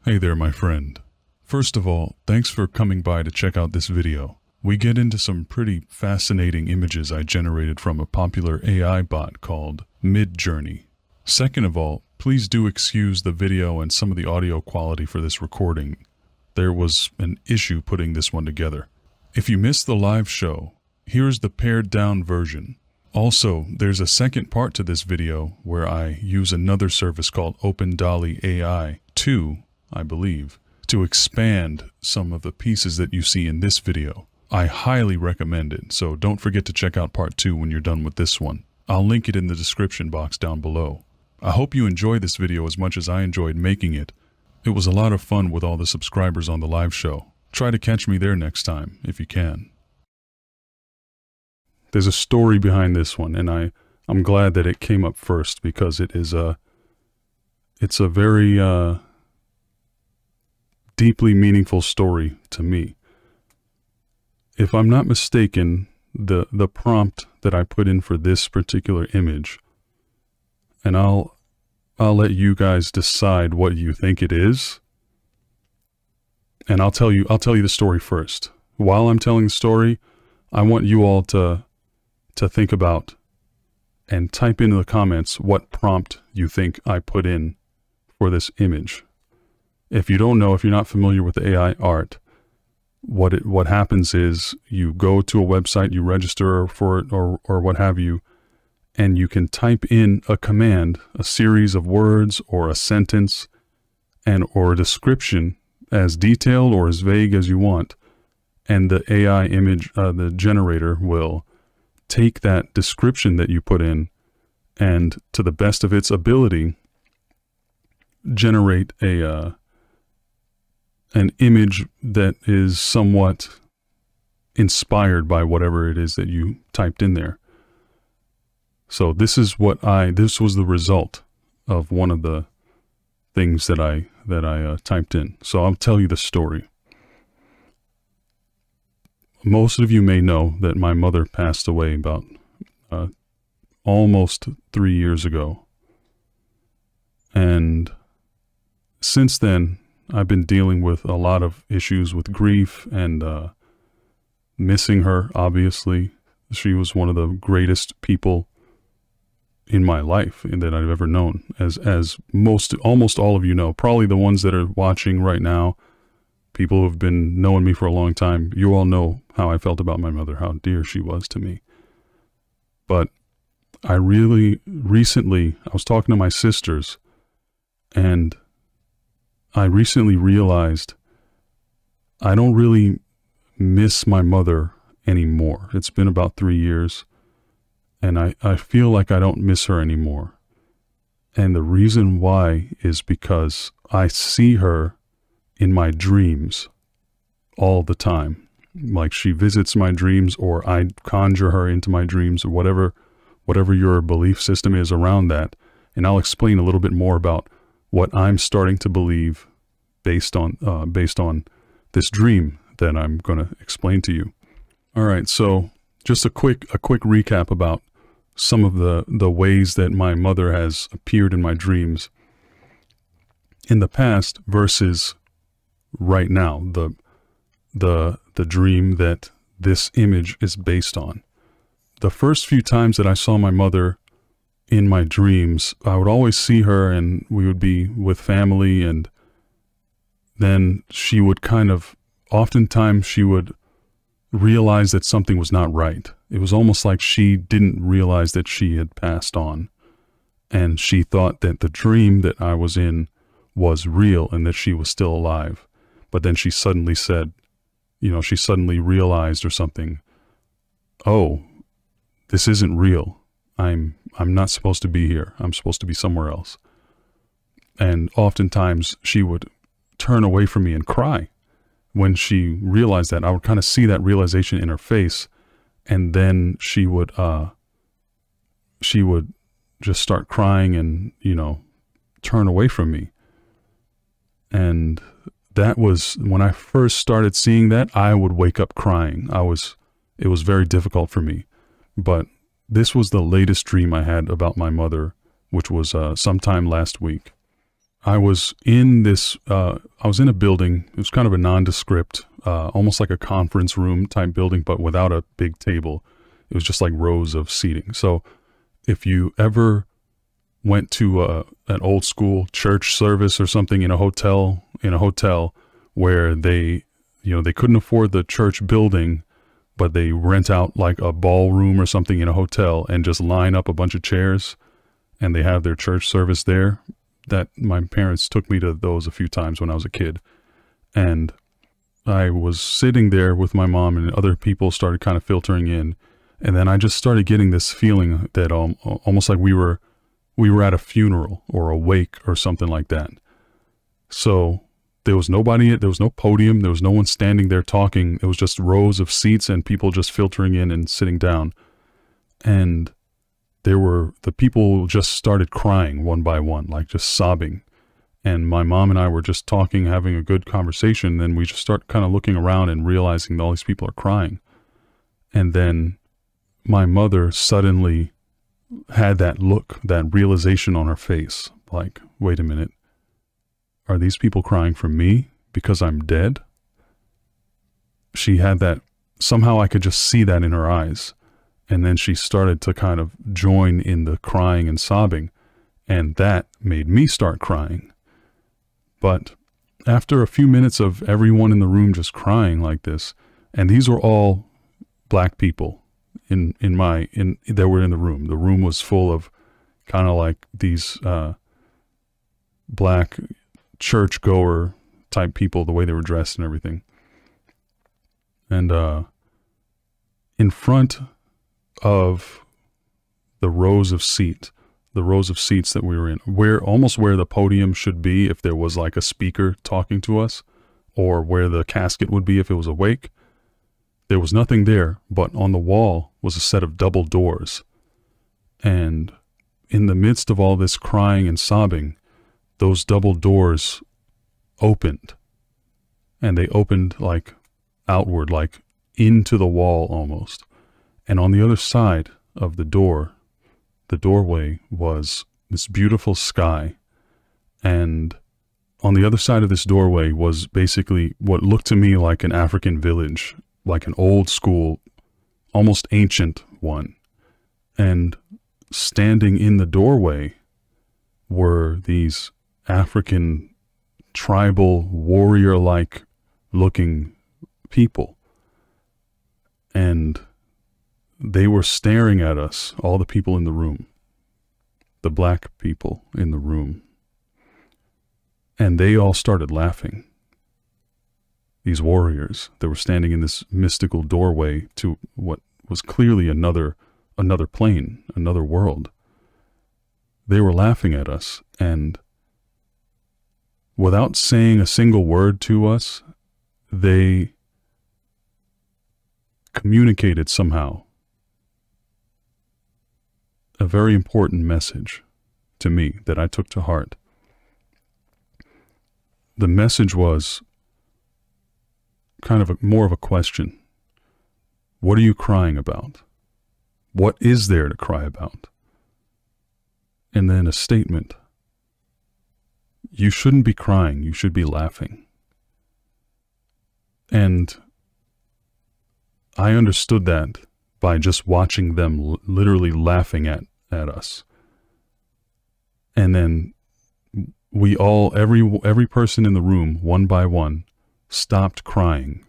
Hey there, my friend. First of all, thanks for coming by to check out this video. We get into some pretty fascinating images I generated from a popular AI bot called Midjourney. Second of all, please do excuse the video and some of the audio quality for this recording. There was an issue putting this one together. If you missed the live show, here's the pared down version. Also, there's a second part to this video where I use another service called OpenDALL-E AI 2, I believe, to expand some of the pieces that you see in this video. I highly recommend it, so don't forget to check out part 2 when you're done with this one. I'll link it in the description box down below. I hope you enjoy this video as much as I enjoyed making it. It was a lot of fun with all the subscribers on the live show. Try to catch me there next time, if you can. There's a story behind this one, and I'm glad that it came up first because it's a very deeply meaningful story to me. If I'm not mistaken, the prompt that I put in for this particular image, and I'll let you guys decide what you think it is, and I'll tell you the story first. While I'm telling the story, I want you all to think about and type into the comments what prompt you think I put in for this image. If you don't know, if you're not familiar with the AI art, what happens is you go to a website, you register for it or what have you, and you can type in a command, a series of words or a sentence or a description as detailed or as vague as you want, and the AI image, the generator will take that description that you put in and, to the best of its ability, generate an image that is somewhat inspired by whatever it is that you typed in there. So this was the result of one of the things that I typed in. So I'll tell you the story. Most of you may know that my mother passed away about almost 3 years ago. And since then, I've been dealing with a lot of issues with grief and missing her, obviously. She was one of the greatest people in my life and that I've ever known. As almost all of you know, probably the ones that are watching right now, people who have been knowing me for a long time, you all know how I felt about my mother, how dear she was to me. But I really recently, I was talking to my sisters, and I recently realized I don't really miss my mother anymore. It's been about 3 years, and I feel like I don't miss her anymore. And the reason why is because I see her in my dreams all the time. Like, she visits my dreams, or I conjure her into my dreams, or whatever your belief system is around that. And I'll explain a little bit more about what I'm starting to believe based on this dream that I'm going to explain to you. All right, so just a quick recap about some of the ways that my mother has appeared in my dreams in the past versus right now, the dream that this image is based on. The first few times that I saw my mother in my dreams, I would always see her and we would be with family, and then she would oftentimes she would realize that something was not right. It was almost like she didn't realize that she had passed on, and she thought that the dream that I was in was real and that she was still alive. But then she suddenly said, she suddenly realized or something, oh, this isn't real. I'm not supposed to be here. I'm supposed to be somewhere else. And oftentimes she would turn away from me and cry. When she realized that, I would kind of see that realization in her face, and then she would just start crying and, turn away from me. And that was when I first started seeing that, I would wake up crying. It was very difficult for me. But this was the latest dream I had about my mother, which was sometime last week. I was in this, I was in a building. It was kind of a nondescript, almost like a conference room type building, but without a big table. It was just like rows of seating. So if you ever went to an old school church service or something in a hotel, where they, they couldn't afford the church building, but they rent out like a ballroom or something in a hotel and just line up a bunch of chairs and they have their church service there. That my parents took me to those a few times when I was a kid. And I was sitting there with my mom and other people started kind of filtering in. And then I just started getting this feeling that almost like we were at a funeral or a wake or something like that. So there was nobody, there was no podium, there was no one standing there talking. It was just rows of seats and people just filtering in and sitting down. And the people just started crying one by one, like just sobbing. And my mom and I were just talking, having a good conversation. Then we just start kind of looking around and realizing that all these people are crying. And then my mother suddenly had that look, that realization on her face, like, wait a minute, are these people crying for me because I'm dead? She had that, somehow I could just see that in her eyes. And then she started to kind of join in the crying and sobbing, and that made me start crying. But after a few minutes of everyone in the room just crying like this, and these were all black people that were in the room. The room was full of kind of like these black churchgoer type people, the way they were dressed and everything. And in front of the rows of seats that we were in, almost where the podium should be if there was like a speaker talking to us, or where the casket would be if it was a wake, there was nothing there, but on the wall was a set of double doors. And in the midst of all this crying and sobbing, those double doors opened, and they opened like outward, like into the wall almost. And on the other side of the doorway was this beautiful sky. And on the other side of this doorway was basically what looked to me like an African village, like an old school, almost ancient one. And standing in the doorway were these African tribal warrior-like looking people. And they were staring at us, all the people in the room, the black people in the room. And they all started laughing. These warriors that were standing in this mystical doorway to what was clearly another plane, another world. They were laughing at us, and without saying a single word to us, they communicated somehow a very important message to me that I took to heart. The message was kind of more of a question. What are you crying about? What is there to cry about? And then a statement. You shouldn't be crying, you should be laughing. And I understood that by just watching them literally laughing at us. And then we all, every person in the room, one by one, stopped crying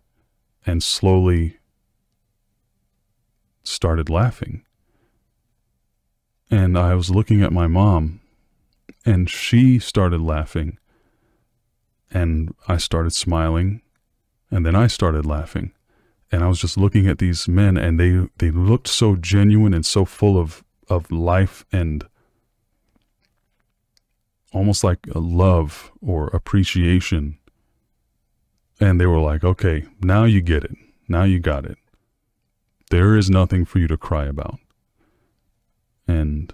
and slowly started laughing. And I was looking at my mom, and she started laughing, and I started smiling, and then I started laughing. And I was just looking at these men, and they looked so genuine and so full of life and almost like a love or appreciation. And they were like, okay, now you get it. Now you got it. There is nothing for you to cry about. And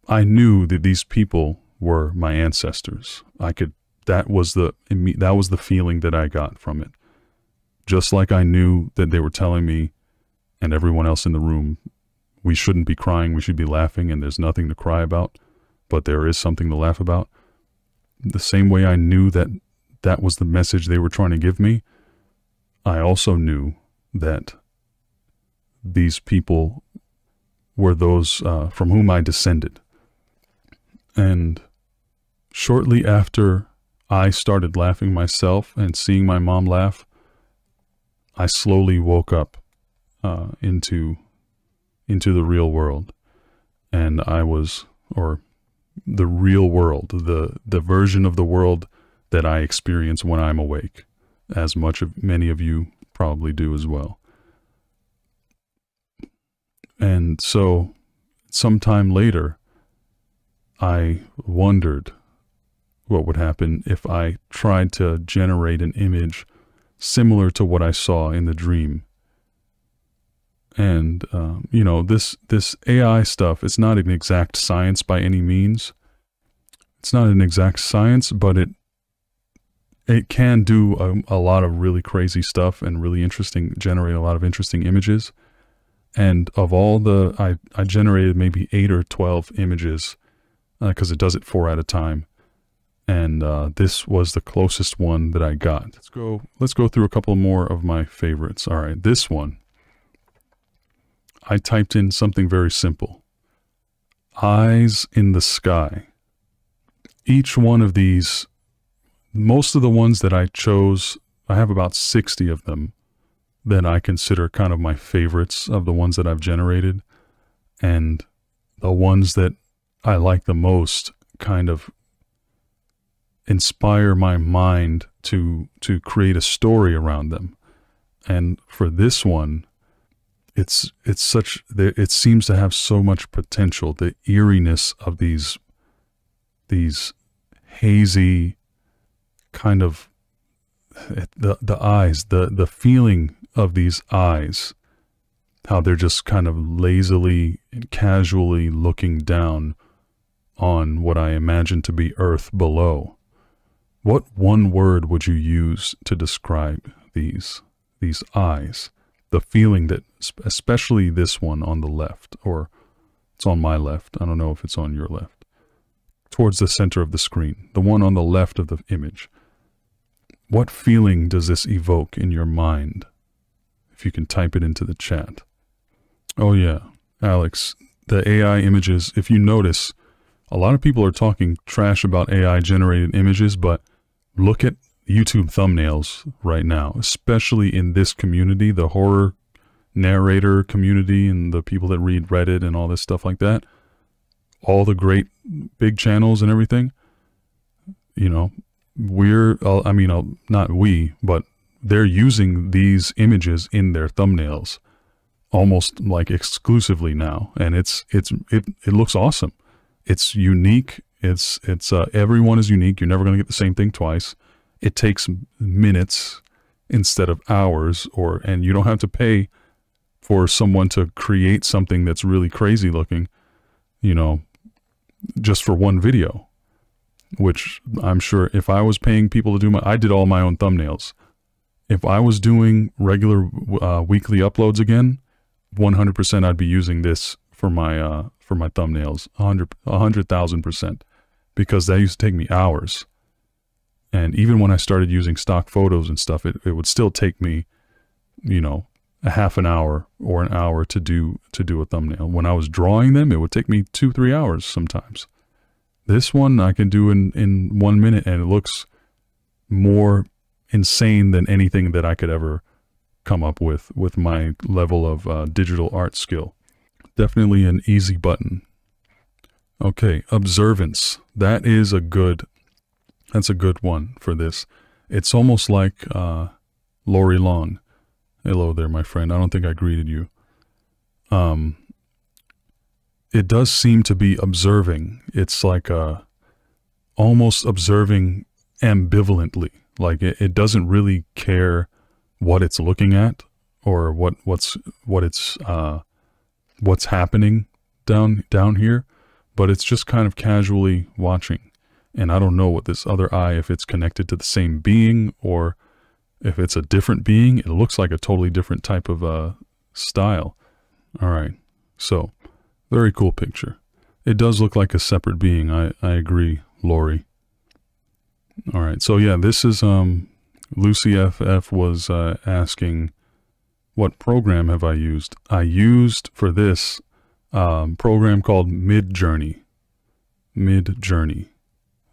I knew that these people were my ancestors. That was the feeling that I got from it. Just like I knew that they were telling me and everyone else in the room, we shouldn't be crying, we should be laughing, and there's nothing to cry about, but there is something to laugh about. the same way I knew that that was the message they were trying to give me, I also knew that these people were those from whom I descended. And shortly after I started laughing myself and seeing my mom laugh, I slowly woke up into the real world. And I was, or the real world, the version of the world that I experience when I'm awake, as many of you probably do as well. And so sometime later, I wondered what would happen if I tried to generate an image similar to what I saw in the dream. And, you know, this AI stuff, it's not an exact science by any means. It's not an exact science, but it can do a lot of really crazy stuff and really interesting, generate a lot of interesting images. And of all I generated maybe 8 or 12 images, because it does it 4 at a time. And this was the closest one that I got. Let's go through a couple more of my favorites. All right, this one. I typed in something very simple. Eyes in the sky. Each one of these, most of the ones that I chose, I have about 60 of them that I consider kind of my favorites of the ones that I've generated. And the ones that I like the most kind of inspire my mind to create a story around them. And for this one, it seems to have so much potential. The eeriness of these hazy kind of the eyes, the feeling of these eyes, how they're just kind of lazily and casually looking down on what I imagine to be Earth below. What one word would you use to describe these eyes? The feeling that, especially this one on the left, or it's on my left. I don't know if it's on your left. Towards the center of the screen, the one on the left of the image. What feeling does this evoke in your mind? If you can type it into the chat. Oh yeah, Alex, the AI images, if you notice, a lot of people are talking trash about AI generated images, but look at YouTube thumbnails right now, especially in this community, the horror narrator community and the people that read Reddit and all this stuff like that. All the great big channels and everything, you know, not we, but they're using these images in their thumbnails almost like exclusively now. And it looks awesome. It's unique. Everyone is unique. You're never going to get the same thing twice. It takes minutes instead of hours, and you don't have to pay for someone to create something that's really crazy looking, you know, just for one video, which I'm sure if I was paying people to I did all my own thumbnails. If I was doing regular weekly uploads again, 100% I'd be using this for my thumbnails, 100,000%, because that used to take me hours. And even when I started using stock photos and stuff, it would still take me, you know, a half an hour or an hour to do a thumbnail. When I was drawing them, it would take me 2-3 hours sometimes. This one I can do in 1 minute, and it looks more insane than anything that I could ever come up with my level of digital art skill. Definitely an easy button. Okay, observance. That's a good one for this. It's almost like Lori Long. Hello there, my friend. I don't think I greeted you. It does seem to be observing. It's like almost observing ambivalently. Like it doesn't really care what it's looking at or what's happening down here, but it's just kind of casually watching. And I don't know what this other eye, if it's connected to the same being or if it's a different being. It looks like a totally different type of style. All right, so very cool picture. It does look like a separate being. I agree, Lori. All right. So yeah, this is, Lucy FF was asking, what program have I used? I used for this program called Midjourney. Midjourney.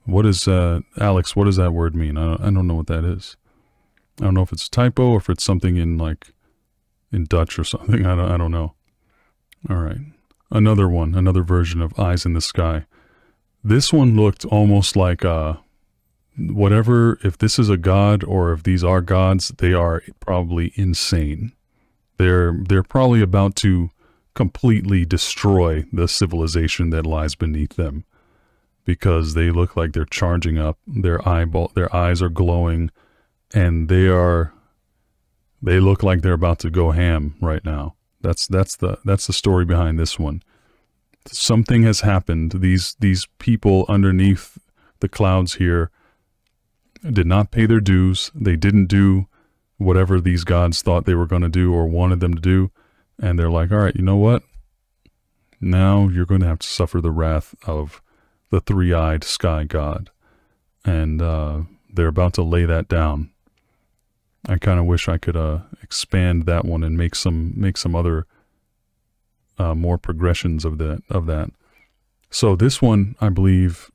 What is, Alex, what does that word mean? I don't know what that is. I don't know if it's a typo or if it's something in like, in Dutch or something. I don't know. All right. Another one, another version of Eyes in the Sky. This one looked almost like, whatever, if this is a god or if these are gods, they are probably insane. They're probably about to completely destroy the civilization that lies beneath them, because they look like they're charging up. Their eyes are glowing, and they look like they're about to go ham right now. That's the story behind this one. Something has happened. These people underneath the clouds here did not pay their dues. They didn't do whatever these gods thought they were going to do or wanted them to do. And they're like, all right, you know what? Now you're going to have to suffer the wrath of the three-eyed sky god. And they're about to lay that down. I kind of wish I could expand that one and make some other more progressions of that. So this one, I believe,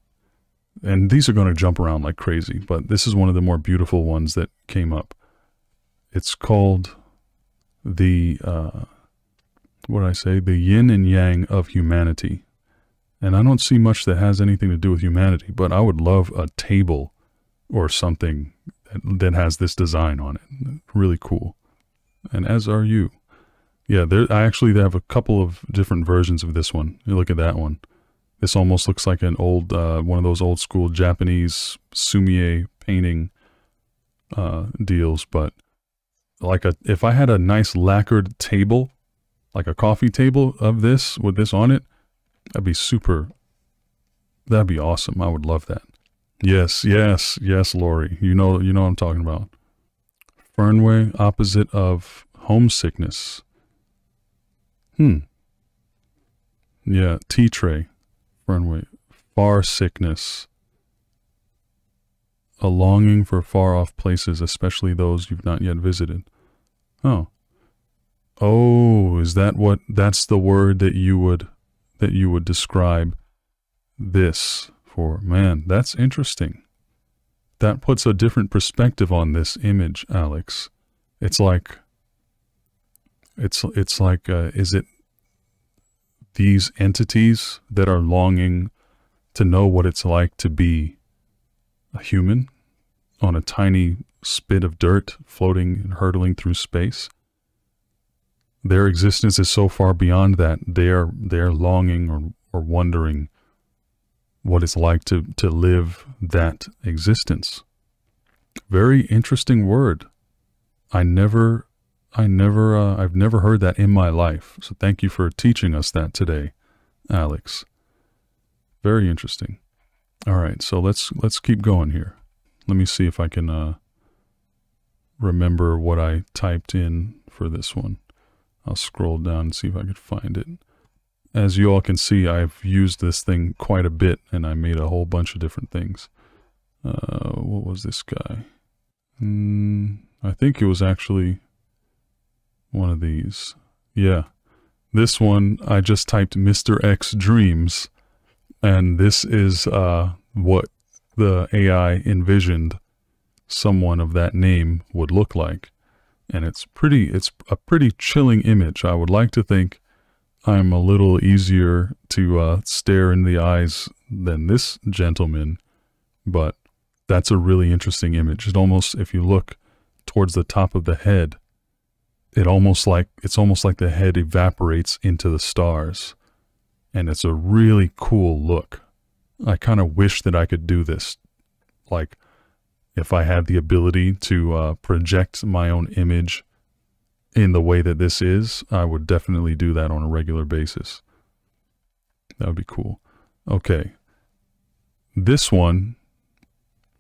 and these are going to jump around like crazy, but this is one of the more beautiful ones that came up. It's called the, what did I say? The yin and yang of humanity. And I don't see much that has anything to do with humanity, but I would love a table or something that has this design on it. Really cool. And as are you. Yeah, I actually have a couple of different versions of this one. You look at that one. This almost looks like an old, one of those old school Japanese sumi painting deals, but like if I had a nice lacquered table, like a coffee table of this, with this on it, that'd be awesome. I would love that. Yes, Lori. You know what I'm talking about. Fernway, opposite of homesickness. Yeah, tea tray. Fernway, far sickness. A longing for far off places, especially those you've not yet visited. Oh, is that's the word that you would describe this for? Man, that's interesting. That puts a different perspective on this image, Alex. It's like, is it these entities that are longing to know what it's like to be a human on a tiny spit of dirt floating and hurtling through space? Their existence is so far beyond that. They're longing or wondering what it's like to live that existence. Very interesting word. I've never heard that in my life. So thank you for teaching us that today, Alex. Very interesting. All right, so let's keep going here. Let me see if I can remember what I typed in for this one. I'll scroll down and see if I could find it. As you all can see, I've used this thing quite a bit, and I made a whole bunch of different things. What was this guy? I think it was actually one of these. Yeah. This one, I just typed Mr. X Dreams, and this is what the AI envisioned someone of that name would look like. And it's a pretty chilling image. I would like to think I'm a little easier to stare in the eyes than this gentleman, but that's a really interesting image. It almost, if you look towards the top of the head, it's almost like the head evaporates into the stars, and it's a really cool look. I kind of wish that I could do this. Like, if I had the ability to project my own image in the way that this is, I would definitely do that on a regular basis. That would be cool. Okay. This one,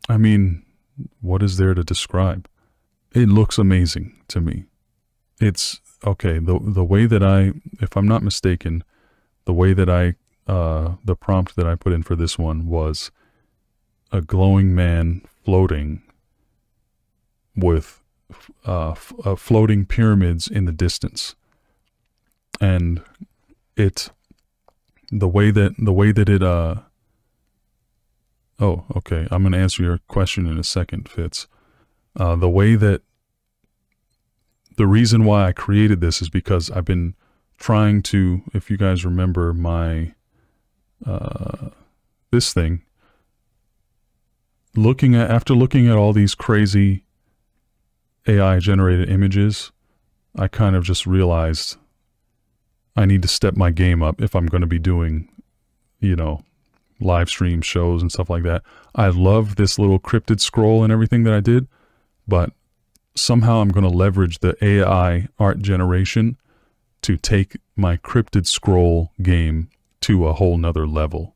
I mean, what is there to describe? It looks amazing to me. It's, okay, the way that if I'm not mistaken, the way that the prompt that I put in for this one was a glowing man floating with floating pyramids in the distance. And the way that it oh, okay, I'm going to answer your question in a second, Fitz. The reason why I created this is because I've been trying to, if you guys remember my this thing, after looking at all these crazy AI generated images, I kind of just realized I need to step my game up if I'm going to be doing, you know, live stream shows and stuff like that. I love this little cryptid scroll and everything that I did, but somehow I'm going to leverage the AI art generation to take my cryptid scroll game to a whole nother level.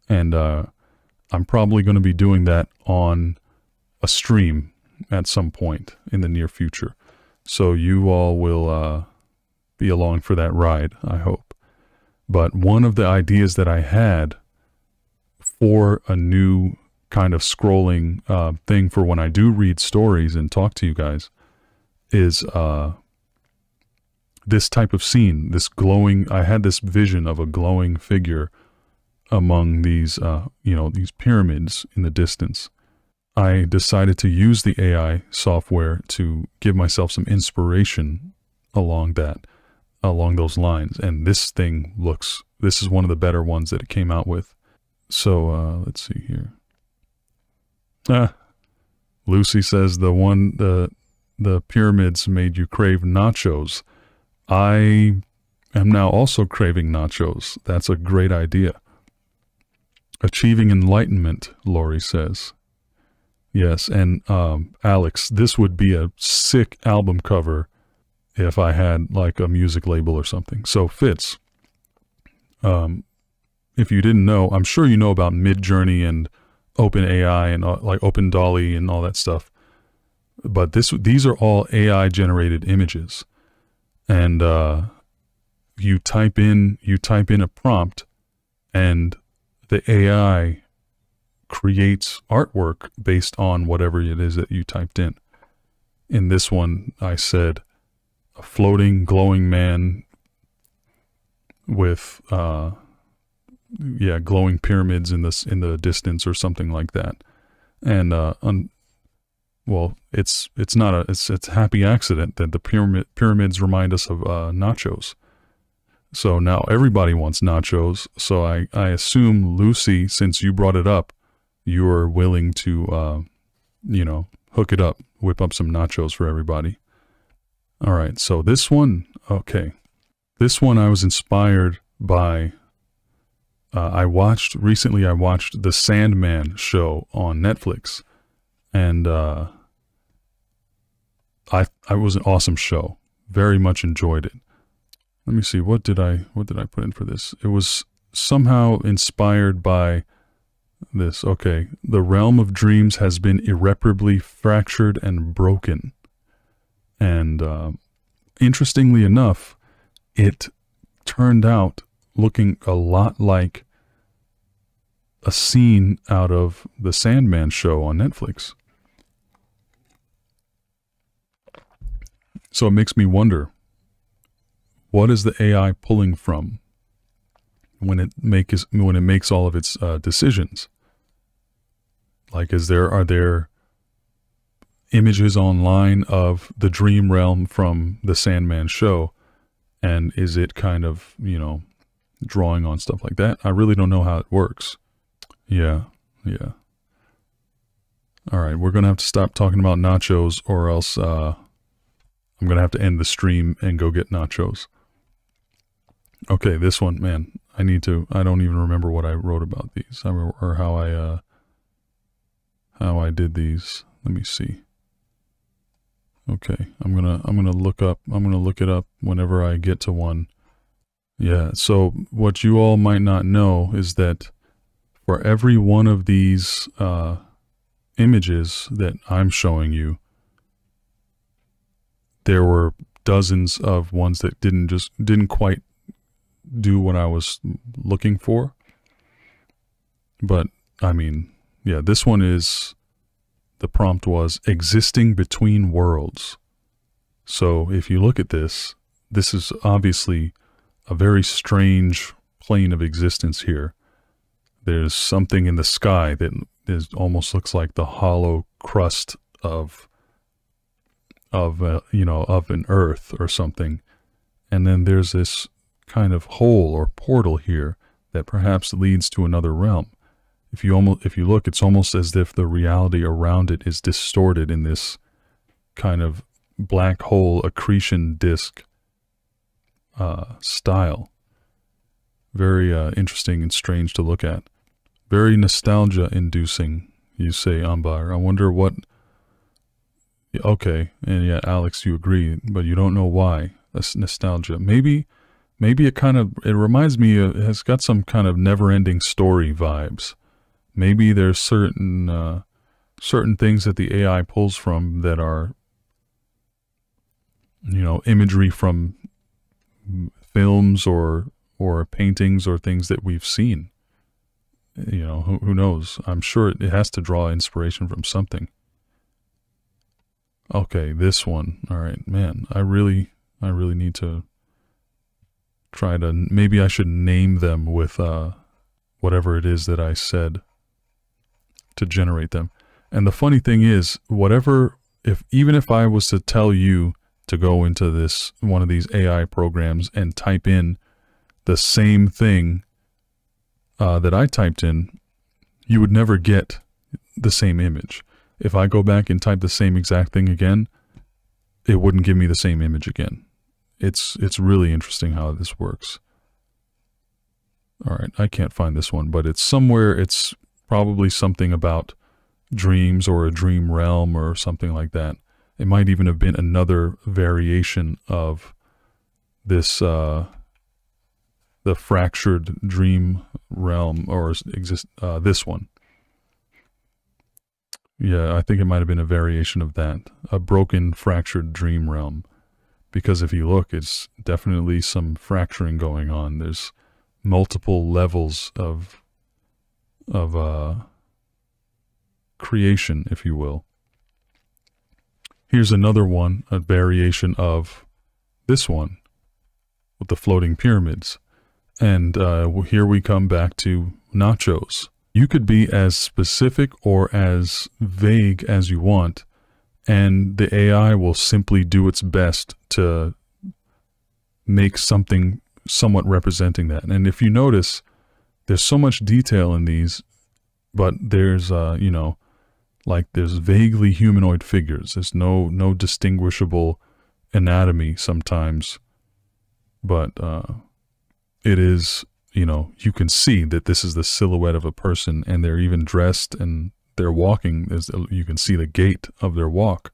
And I'm probably going to be doing that on a stream at some point in the near future. So you all will be along for that ride, I hope. But one of the ideas that I had for a new kind of scrolling thing for when I do read stories and talk to you guys is this type of scene, this glowing, I had this vision of a glowing figure among these, you know, these pyramids in the distance. I decided to use the AI software to give myself some inspiration along those lines. And this thing this is one of the better ones that it came out with. So, let's see here. Lucy says the pyramids made you crave nachos. I am now also craving nachos. That's a great idea. Achieving enlightenment, Lori says. Yes, and Alex, this would be a sick album cover if I had like a music label or something. So Fitz, if you didn't know, I'm sure you know about Midjourney and OpenAI and like OpenDALL-E and all that stuff. But these are all AI generated images. And you type in a prompt and the AI creates artwork based on whatever it is that you typed in. In this one, I said a floating, glowing man with, glowing pyramids in the distance or something like that. And, well, it's a happy accident that the pyramids remind us of nachos. So now everybody wants nachos. So I assume, Lucy, since you brought it up, you're willing to, you know, hook it up, whip up some nachos for everybody. All right. So this one, okay. This one I was inspired by, recently I watched the Sandman show on Netflix, and it was an awesome show. Very much enjoyed it. Let me see, what did I put in for this? It was somehow inspired by this. Okay, the realm of dreams has been irreparably fractured and broken. And interestingly enough, it turned out looking a lot like a scene out of the Sandman show on Netflix. So it makes me wonder, what is the AI pulling from when it makes all of its decisions? Like, are there images online of the dream realm from the Sandman show, and is it kind of, you know, drawing on stuff like that? I really don't know how it works. Yeah. All right, we're gonna have to stop talking about nachos, or else I'm gonna have to end the stream and go get nachos. Okay, this one, man, I don't even remember what I wrote about these, or how I did these. Let me see. Okay, I'm gonna look it up whenever I get to one. Yeah, so what you all might not know is that for every one of these images that I'm showing you, there were dozens of ones that didn't quite do what I was looking for. But I mean, yeah, this one is the prompt was existing between worlds. So if you look at this, this is obviously a very strange plane of existence here. There's something in the sky that almost looks like the hollow crust of an earth or something. And then there's this kind of hole or portal here that perhaps leads to another realm. If you look, it's almost as if the reality around it is distorted in this kind of black hole accretion disk style. Very interesting and strange to look at. Very nostalgia inducing, you say, Ambar. I wonder what... Okay, and yeah, Alex, you agree, but you don't know why. That's nostalgia. Maybe it reminds me of, it has got some kind of never-ending story vibes. Maybe there's certain things that the AI pulls from that are, imagery from films or paintings or things that we've seen. Who knows? I'm sure it has to draw inspiration from something. Okay, this one. All right, man, I really need to try to, maybe I should name them with whatever it is that I said to generate them. And the funny thing is, even if I was to tell you to go into one of these AI programs and type in the same thing that I typed in, you would never get the same image. If I go back and type the same exact thing again, it wouldn't give me the same image again. It's really interesting how this works. All right, I can't find this one, but it's somewhere. It's probably something about dreams or a dream realm or something like that. It might even have been another variation of this, the fractured dream realm, or this one. Yeah, I think it might have been a variation of that, a broken, fractured dream realm. Because if you look, it's definitely some fracturing going on. There's multiple levels of creation, if you will. Here's another one, a variation of this one with the floating pyramids. And here we come back to nachos. You could be as specific or as vague as you want, and the AI will simply do its best to make something somewhat representing that. And if you notice, there's so much detail in these, but there's, there's vaguely humanoid figures. There's no distinguishable anatomy sometimes, but it is, you can see that this is the silhouette of a person, and they're even dressed and they're walking. You can see the gait of their walk.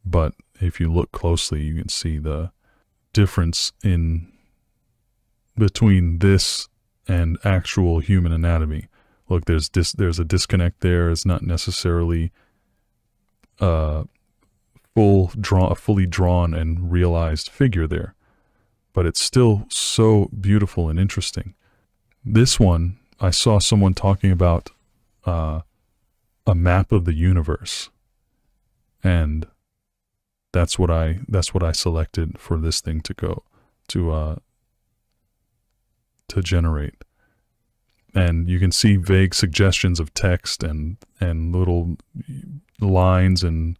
But if you look closely, you can see the difference between this and actual human anatomy. Look, there's a disconnect there. It's not necessarily a fully drawn and realized figure there, but it's still so beautiful and interesting. This one, I saw someone talking about a map of the universe, and that's what I selected for this thing to generate. And you can see vague suggestions of text and little lines, and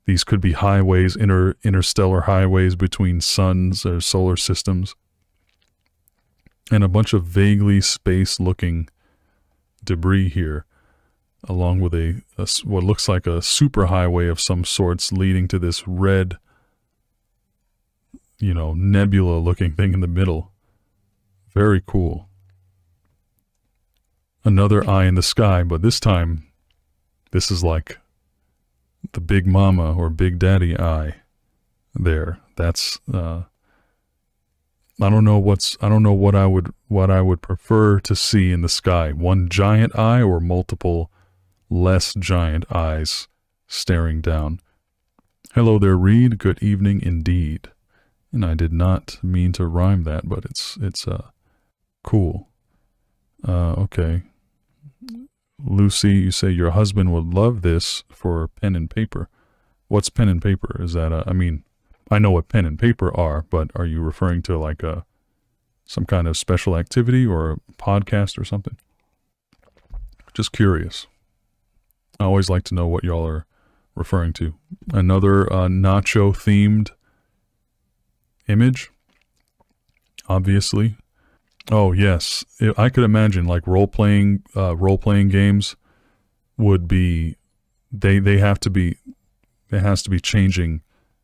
these could be highways, interstellar highways between suns or solar systems, and a bunch of vaguely space-looking debris here, along with what looks like a superhighway of some sorts leading to this red, nebula-looking thing in the middle. Very cool. Another eye in the sky, but this time, this is like the Big Mama or Big Daddy eye there. That's I don't know what I would prefer to see in the sky. One giant eye or multiple less giant eyes staring down. Hello there, Reed. Good evening indeed. And I did not mean to rhyme that, but it's cool. Okay. Lucy, you say your husband would love this for pen and paper. What's pen and paper? Is that I mean, I know what pen and paper are, but are you referring to like some kind of special activity or a podcast or something? Just curious. I always like to know what y'all are referring to. Another nacho themed image, obviously. Oh yes, I could imagine like role-playing games would be, they has to be changing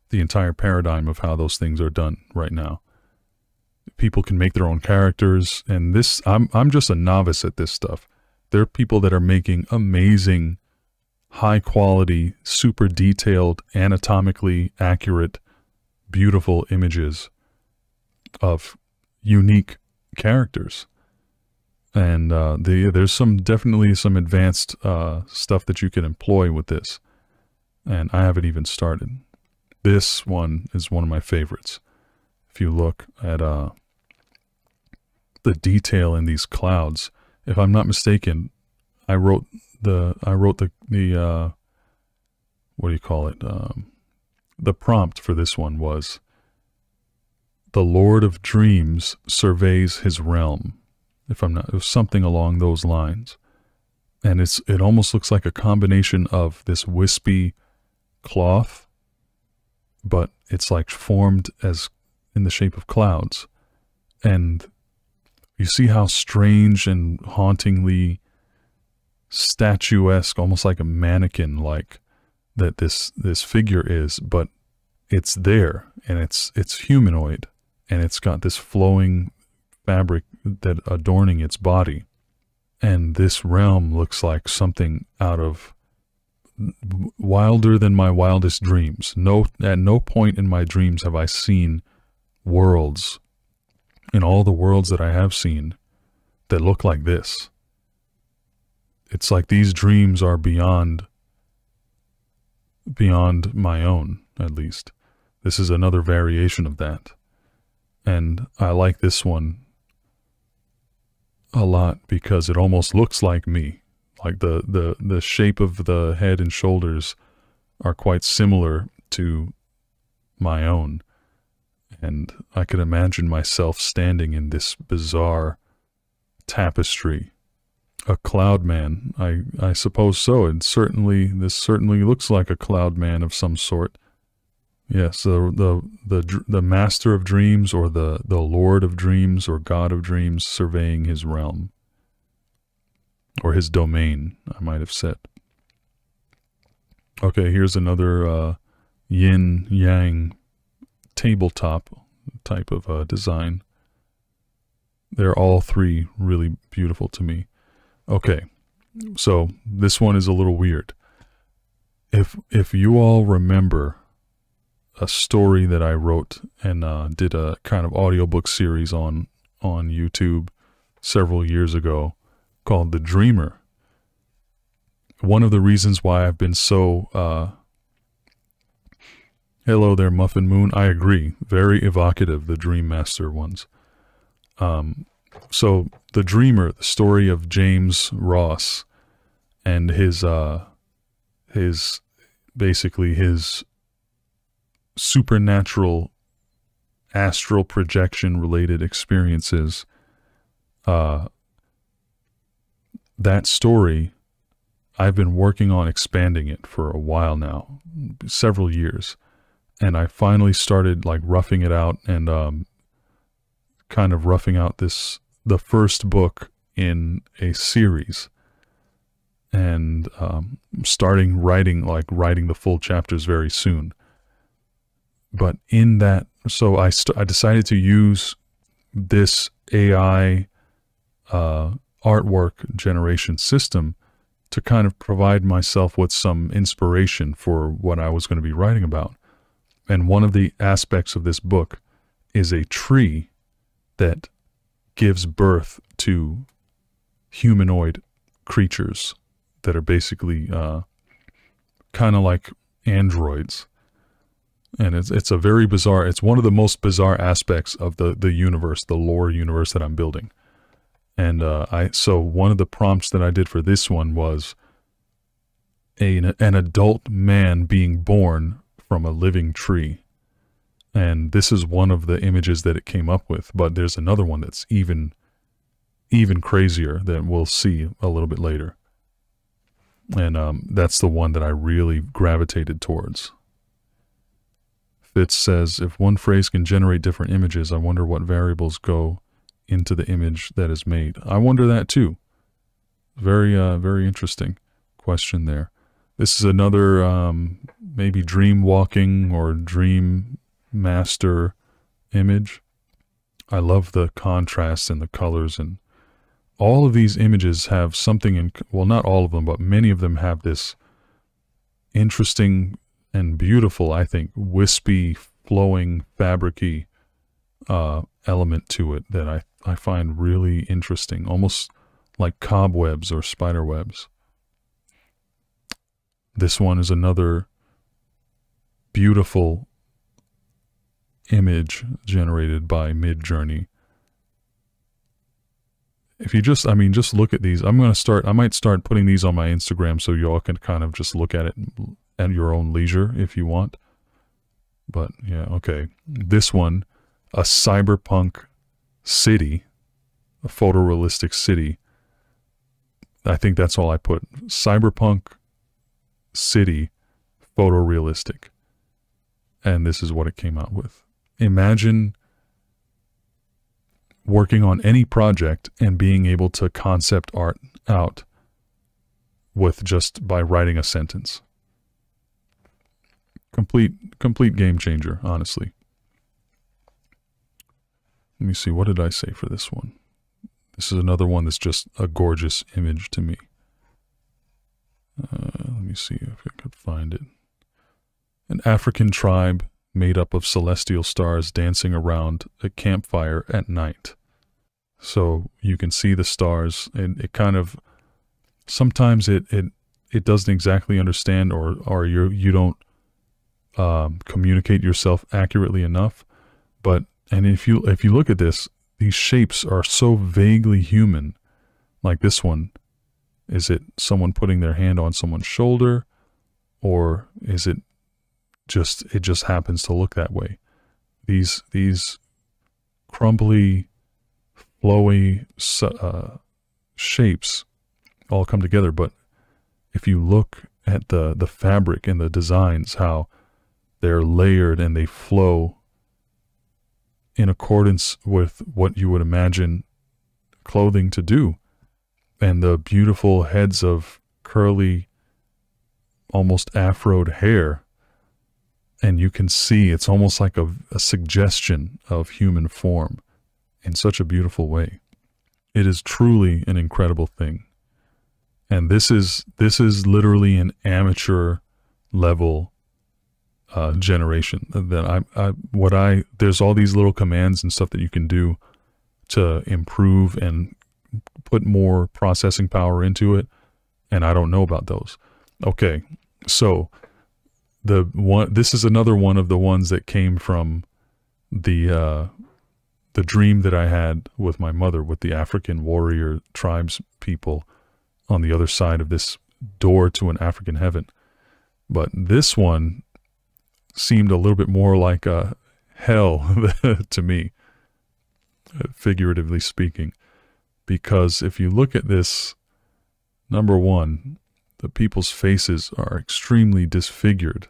the entire paradigm of how those things are done right now. People can make their own characters, and this, I'm just a novice at this stuff. There are people that are making amazing, high quality, super detailed, anatomically accurate, beautiful images of unique characters. And there's definitely some advanced stuff that you can employ with this. And I haven't even started. This one is one of my favorites. If you look at the detail in these clouds, if I'm not mistaken, I wrote the what do you call it? The prompt for this one was, "The Lord of Dreams surveys his realm." If I'm not, it was something along those lines. And it almost looks like a combination of this wispy cloth, but it's like formed as in the shape of clouds. And you see how strange and hauntingly statuesque, almost like a mannequin, like that this figure is, but it's there, and it's humanoid, and it's got this flowing fabric that adorning its body. And this realm looks like something out of wilder than my wildest dreams. At no point in my dreams have I seen worlds, in all the worlds that I have seen, that look like this. It's like these dreams are beyond my own, at least. This is another variation of that. And I like this one a lot because it almost looks like me. Like the shape of the head and shoulders are quite similar to my own. And I could imagine myself standing in this bizarre tapestry. A cloud man, I suppose so. And this certainly looks like a cloud man of some sort. Yes, the master of dreams, or the Lord of dreams, or God of dreams, surveying his realm, or his domain, I might have said. Okay, here's another yin yang tabletop type of design. They're all three really beautiful to me. Okay, so this one is a little weird. If you all remember a story that I wrote and did a kind of audiobook series on YouTube several years ago called The Dreamer, one of the reasons why I've been so hello there, Muffin Moon. I agree, very evocative, the Dream Master ones. So The Dreamer, the story of James Ross and his basically his supernatural astral projection related experiences. That story, I've been working on expanding it for a while now, several years. And I finally started like roughing it out and kind of roughing out the first book in a series. And starting writing the full chapters very soon. But in that, so I decided to use this AI artwork generation system to kind of provide myself with some inspiration for what I was going to be writing about. And one of the aspects of this book is a tree that gives birth to humanoid creatures that are basically kind of like androids. And it's a very bizarre, it's one of the most bizarre aspects of the universe, the lore universe that I'm building. And so one of the prompts that I did for this one was an adult man being born from a living tree. And this is one of the images that it came up with, but there's another one that's even crazier that we'll see a little bit later. And that's the one that I really gravitated towards. Fitz says, if one phrase can generate different images, I wonder what variables go into the image that is made. I wonder that too. Very interesting question there. This is another maybe dream walking or dream master image. I love the contrast and the colors, and all of these images have something in, well, not all of them, but many of them have this interesting and beautiful, I think, wispy, flowing, fabric-y element to it that I find really interesting, almost like cobwebs or spider webs. This one is another beautiful image generated by Midjourney. If you just, just look at these. I might start putting these on my Instagram so y'all can kind of just look at it at your own leisure if you want. But yeah, okay. This one, a cyberpunk city, a photorealistic city. I think that's all I put. Cyberpunk city, photorealistic. And this is what it came out with. Imagine working on any project and being able to concept art out with just by writing a sentence. Complete game changer, honestly. Let me see, what did I say for this one? This is another one that's just a gorgeous image to me. Let me see if I could find it. An African tribe made up of celestial stars dancing around a campfire at night. So you can see the stars, and it kind of, sometimes it doesn't exactly understand, or you don't communicate yourself accurately enough. But, and if you look at this, these shapes are so vaguely human. Like this one, is it someone putting their hand on someone's shoulder, or is it just happens to look that way? These crumbly, flowy shapes all come together. But if you look at the fabric and the designs, how they're layered and they flow in accordance with what you would imagine clothing to do, and the beautiful heads of curly, almost afroed hair, and you can see it's almost like a suggestion of human form in such a beautiful way. It is truly an incredible thing. And this is literally an amateur level generation. That there's all these little commands and stuff that you can do to improve and put more processing power into it, and I don't know about those. Okay, so this is another one of the ones that came from the dream that I had with my mother, with the African warrior tribes people on the other side of this door to an African heaven. But this one seemed a little bit more like a hell to me, figuratively speaking, because if you look at this, number one, the people's faces are extremely disfigured,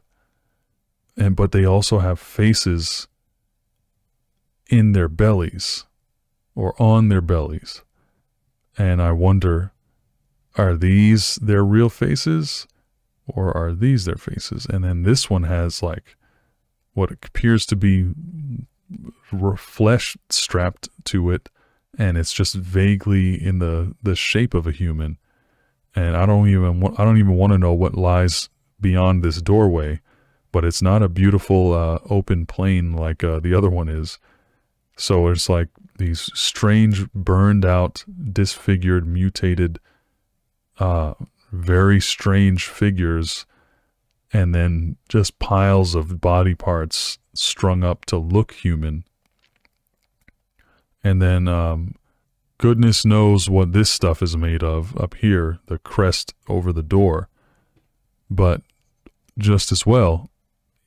but they also have faces in their bellies or on their bellies. And I wonder, are these their real faces, or are these their faces? And then this one has like what appears to be flesh strapped to it, and it's just vaguely in the shape of a human. And I don't even want to know what lies beyond this doorway, but it's not a beautiful open plain like the other one is. So it's like these strange, burned out, disfigured, mutated, very strange figures, and then just piles of body parts strung up to look human. And then goodness knows what this stuff is made of up here, the crest over the door. But just as well,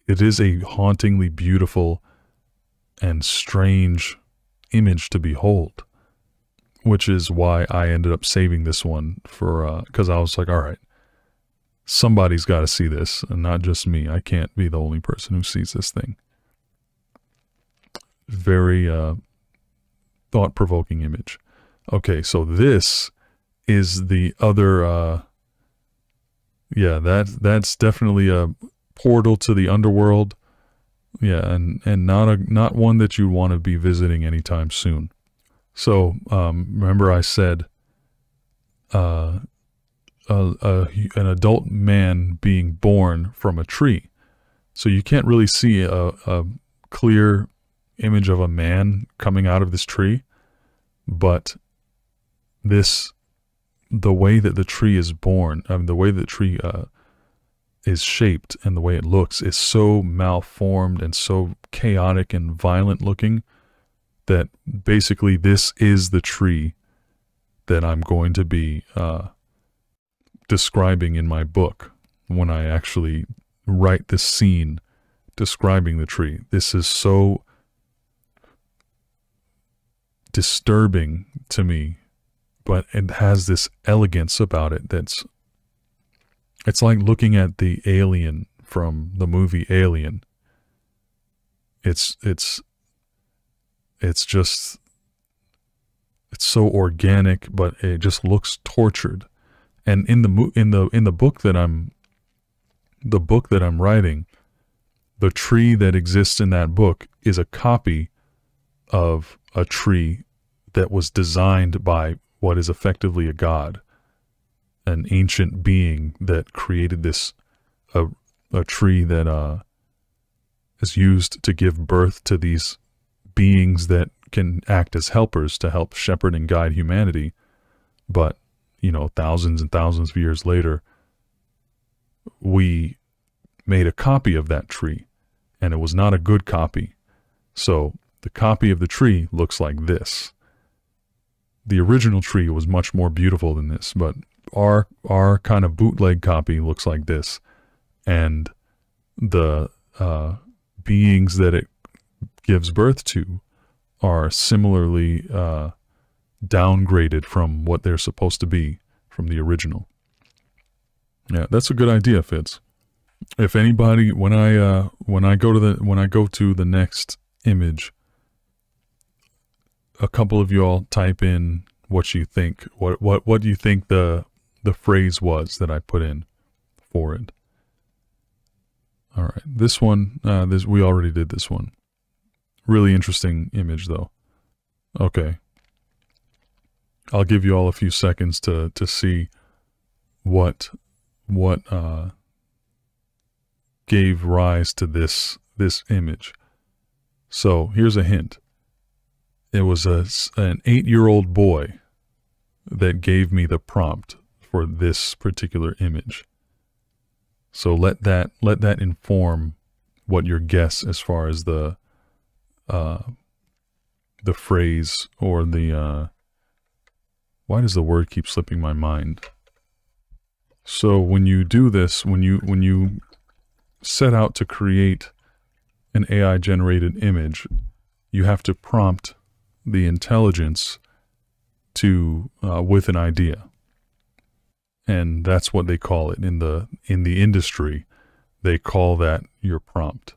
it is a hauntingly beautiful and strange image to behold, which is why I ended up saving this one for, because I was like, all right, somebody's got to see this, and not just me. I can't be the only person who sees this thing. Very thought-provoking image. Okay, so this is the other, yeah, that's definitely a portal to the underworld. Yeah, and not one that you want to be visiting anytime soon. So, remember I said an adult man being born from a tree. So you can't really see a clear image of a man coming out of this tree, but the way that the tree is born, the way the tree is shaped and the way it looks is so malformed and so chaotic and violent looking that basically this is the tree that I'm going to be describing in my book when I actually write this scene describing the tree. This is so disturbing to me, but it has this elegance about it it's like looking at the alien from the movie Alien. It's so organic, but it just looks tortured. And in the book that I'm writing, the tree that exists in that book is a copy of a tree that was designed by what is effectively a god, an ancient being that created this a tree that is used to give birth to these beings that can act as helpers to help shepherd and guide humanity. But, you know, thousands and thousands of years later, we made a copy of that tree, and it was not a good copy. So the copy of the tree looks like this. The original tree was much more beautiful than this, but our kind of bootleg copy looks like this. And the beings that it gives birth to are similarly downgraded from what they're supposed to be from the original. Yeah, that's a good idea, Fitz. If anybody, when I go to the next image, a couple of y'all type in what you think. What do you think the phrase was that I put in for it? All right, this one, we already did this one. Really interesting image, though. Okay, I'll give you all a few seconds to see what gave rise to this image. So here's a hint. It was an 8-year-old boy that gave me the prompt for this particular image. So let that inform what your guess as far as the phrase or the why does the word keep slipping my mind? So when you do this, when you set out to create an AI generated image, you have to prompt the intelligence to with an idea, and that's what they call it in the industry. They call that your prompt.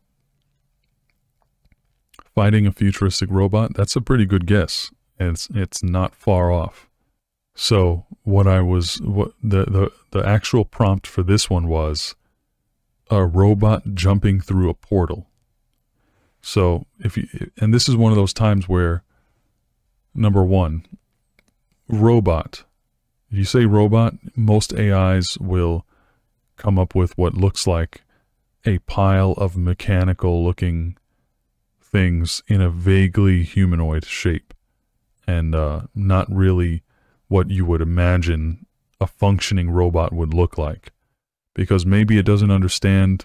Fighting a futuristic robot, that's a pretty good guess, and it's not far off. So the actual prompt for this one was a robot jumping through a portal. So and this is one of those times where, number one, robot. If you say robot, most AIs will come up with what looks like a pile of mechanical looking things in a vaguely humanoid shape, and not really what you would imagine a functioning robot would look like, because maybe it doesn't understand,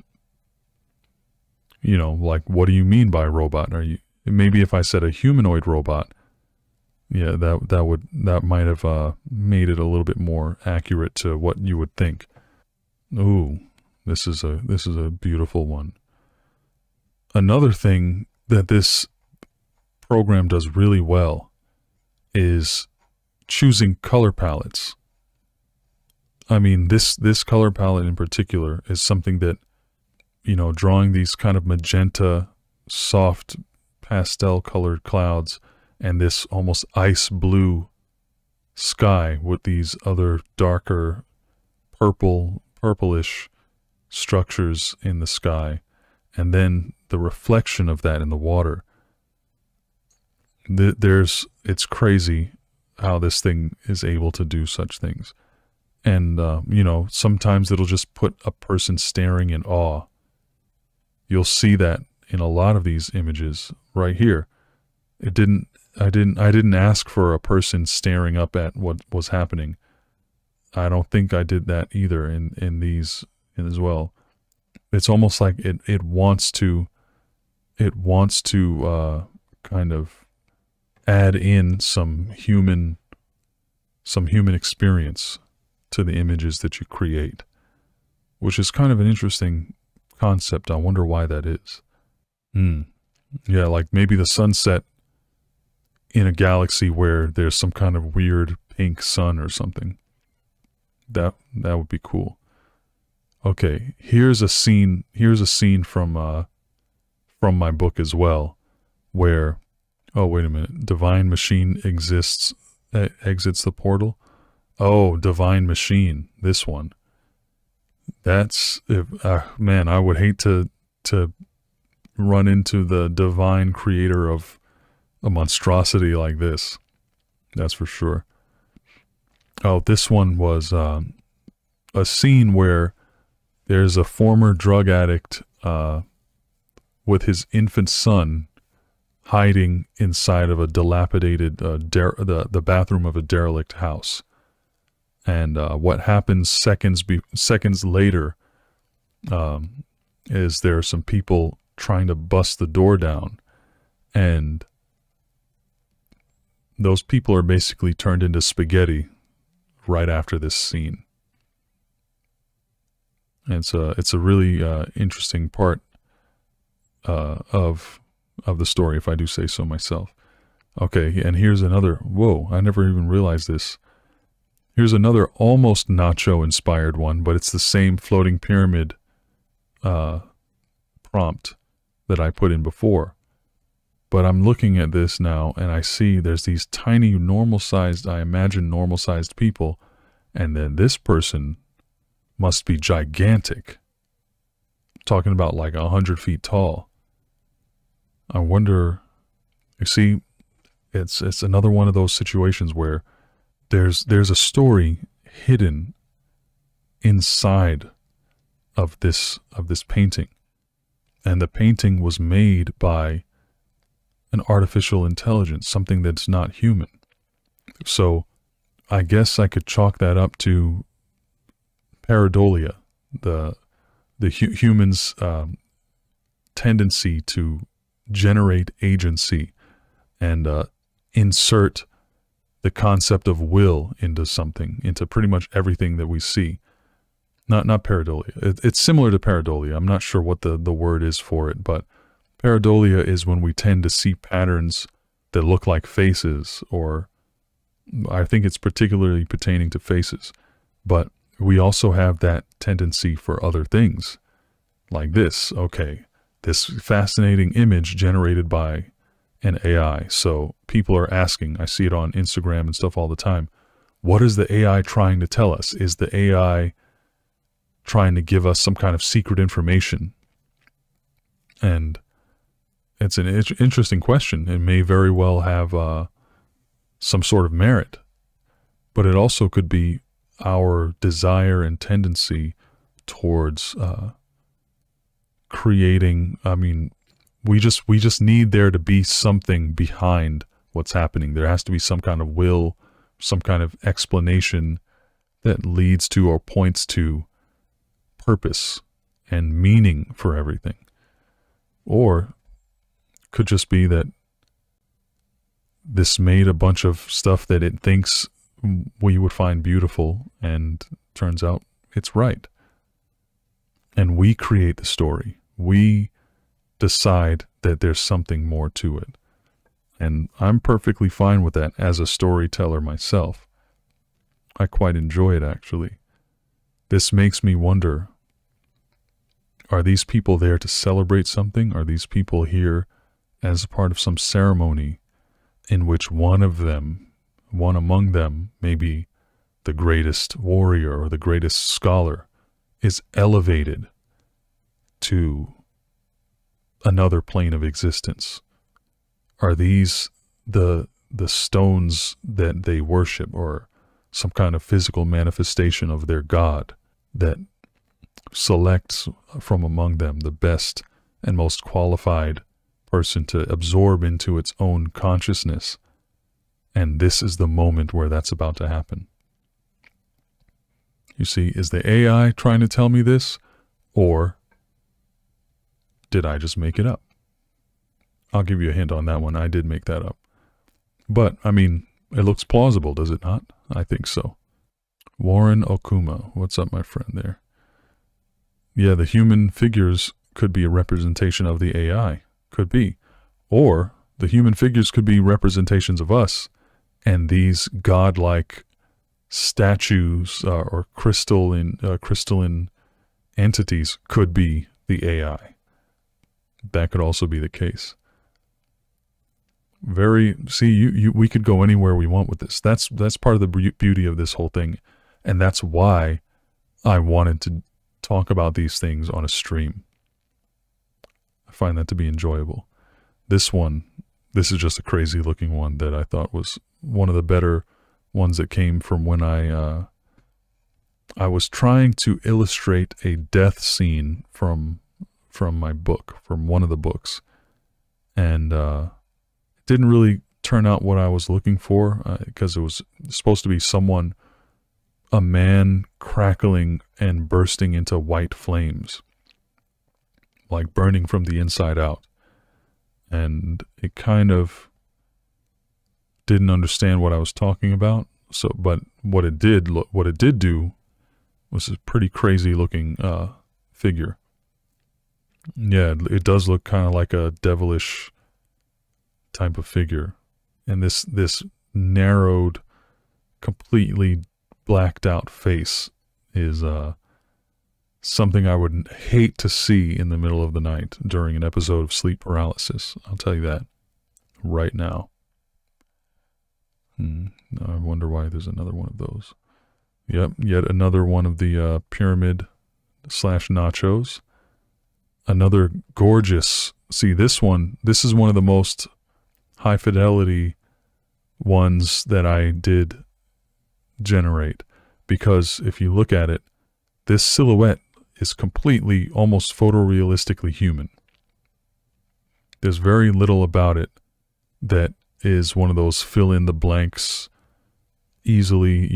you know, like, what do you mean by robot? Maybe if I said a humanoid robot, Yeah, that might have made it a little bit more accurate to what you would think. Ooh, this is a beautiful one. Another thing that this program does really well is choosing color palettes. I mean, this color palette in particular is something that, drawing these kind of magenta, soft pastel colored clouds and this almost ice blue sky with these other darker purplish structures in the sky, and then the reflection of that in the water. It's crazy how this thing is able to do such things. And, sometimes it'll just put a person staring in awe. You'll see that in a lot of these images right here. I didn't ask for a person staring up at what was happening. I don't think I did that either in these as well. It's almost like it wants to kind of add in some human experience to the images that you create, which is kind of an interesting concept. I wonder why that is. Yeah, like maybe the sunset in a galaxy where there's some kind of weird pink sun or something. That would be cool. Okay, here's a scene from my book as well, where, oh wait a minute, Divine Machine exits the portal. Oh, Divine Machine, this one. That's, man, I would hate to run into the divine creator of a monstrosity like this. That's for sure. Oh, this one was a scene where there's a former drug addict with his infant son hiding inside of a dilapidated the bathroom of a derelict house. And what happens seconds later is there are some people trying to bust the door down, and those people are basically turned into spaghetti right after this scene. And it's a really interesting part of the story, if I do say so myself. Okay, and here's another. Whoa, I never even realized this. Here's another almost Nacho-inspired one, but it's the same floating pyramid prompt that I put in before. But I'm looking at this now, and I see there's these tiny normal-sized, I imagine normal-sized people, and then this person must be gigantic. I'm talking about like 100 feet tall. I wonder, you see, it's another one of those situations where there's a story hidden inside of this painting, and the painting was made by an artificial intelligence, something that's not human. So I guess I could chalk that up to pareidolia, the human's tendency to generate agency and insert the concept of will into something, into pretty much everything that we see. Not pareidolia. It's similar to pareidolia. I'm not sure what the word is for it, but pareidolia is when we tend to see patterns that look like faces, or I think it's particularly pertaining to faces. But we also have that tendency for other things, like this. Okay, this fascinating image generated by an AI. So people are asking, I see it on Instagram and stuff all the time, what is the AI trying to tell us? Is the AI trying to give us some kind of secret information? And it's an interesting question. It may very well have some sort of merit, but it also could be our desire and tendency towards creating, I mean, we just need there to be something behind what's happening. There has to be some kind of will, some kind of explanation that leads to or points to purpose and meaning for everything. Or could just be that this made a bunch of stuff that it thinks we would find beautiful, and turns out it's right. And we create the story. We decide that there's something more to it. And I'm perfectly fine with that as a storyteller myself. I quite enjoy it, actually. This makes me wonder, are these people there to celebrate something? Are these people here as part of some ceremony in which one among them, maybe the greatest warrior or the greatest scholar, is elevated to another plane of existence? Are these the stones that they worship, or some kind of physical manifestation of their god that selects from among them the best and most qualified person to absorb into its own consciousness? And this is the moment where that's about to happen. You see, is the AI trying to tell me this, or did I just make it up? I'll give you a hint on that one. I did make that up. But, I mean, it looks plausible, does it not? I think so. Warren Okuma. What's up, my friend there? Yeah, the human figures could be a representation of the AI. Could be. Or the human figures could be representations of us, and these godlike statues or crystalline entities could be the AI. That could also be the case. We could go anywhere we want with this. That's part of the beauty of this whole thing, and that's why I wanted to talk about these things on a stream. I find that to be enjoyable. This is just a crazy looking one that I thought was one of the better ones that came from when I was trying to illustrate a death scene from my book, from one of the books, and it didn't really turn out what I was looking for, because it was supposed to be a man crackling and bursting into white flames, like burning from the inside out. And it kind of didn't understand what I was talking about. So, but what it did do was a pretty crazy looking figure. Yeah, it does look kind of like a devilish type of figure. And this narrowed, completely blacked out face is something I would hate to see in the middle of the night during an episode of sleep paralysis. I'll tell you that right now. I wonder why there's another one of those. Yep, yet another one of the pyramid / nachos. Another gorgeous. See, this is one of the most high fidelity ones that I did generate, because if you look at it, this silhouette is completely, almost photorealistically human. There's very little about it that is one of those fill in the blanks, easily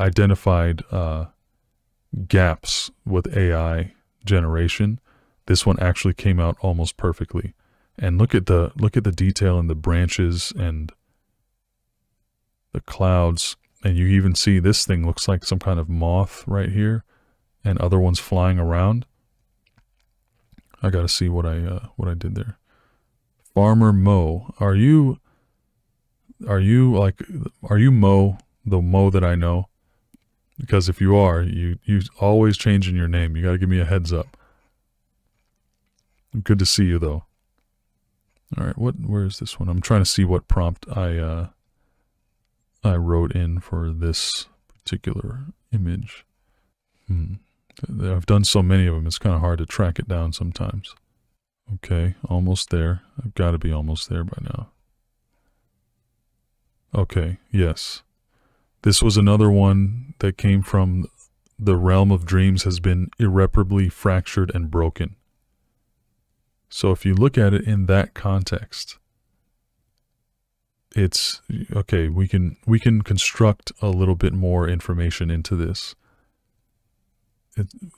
identified gaps with AI generation. This one actually came out almost perfectly. And look at the detail in the branches and the clouds. And you even see this thing looks like some kind of moth right here, and other ones flying around. I gotta see what I did there. Farmer Mo, are you Mo, the Mo that I know? Because if you are, you always changing your name. You gotta give me a heads up. Good to see you though. All right, where is this one? I'm trying to see what prompt I wrote in for this particular image. I've done so many of them, it's kind of hard to track it down sometimes. Okay, almost there. I've got to be almost there by now. Okay, yes. This was another one that came from the realm of dreams has been irreparably fractured and broken. So if you look at it in that context, it's okay. We can construct a little bit more information into this.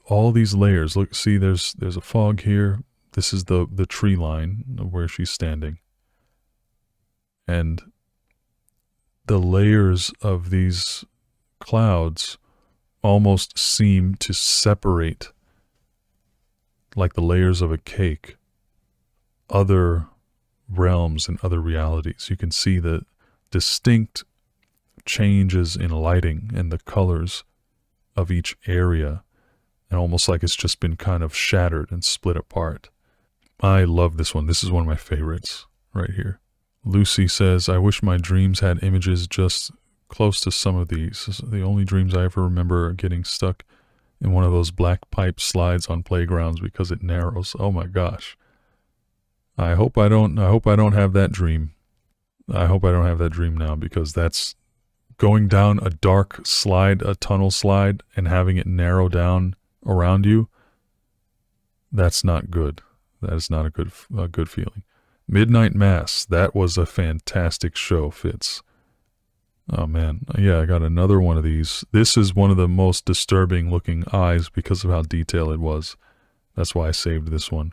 All these layers. Look, see, there's a fog here. This is the tree line of where she's standing. And the layers of these clouds almost seem to separate, like the layers of a cake, other realms and other realities. You can see the distinct changes in lighting and the colors of each area, and almost like it's just been kind of shattered and split apart. I love this one. This is one of my favorites right here. Lucy says, I wish my dreams had images just close to some of these. The only dreams I ever remember are getting stuck in one of those black pipe slides on playgrounds because it narrows. Oh my gosh. I hope I don't have that dream. I hope I don't have that dream now, because that's going down a dark slide, a tunnel slide, and having it narrow down around you. That's not good. That is not a good feeling. Midnight Mass. That was a fantastic show, Fitz. Oh man. Yeah, I got another one of these. This is one of the most disturbing looking eyes because of how detailed it was. That's why I saved this one.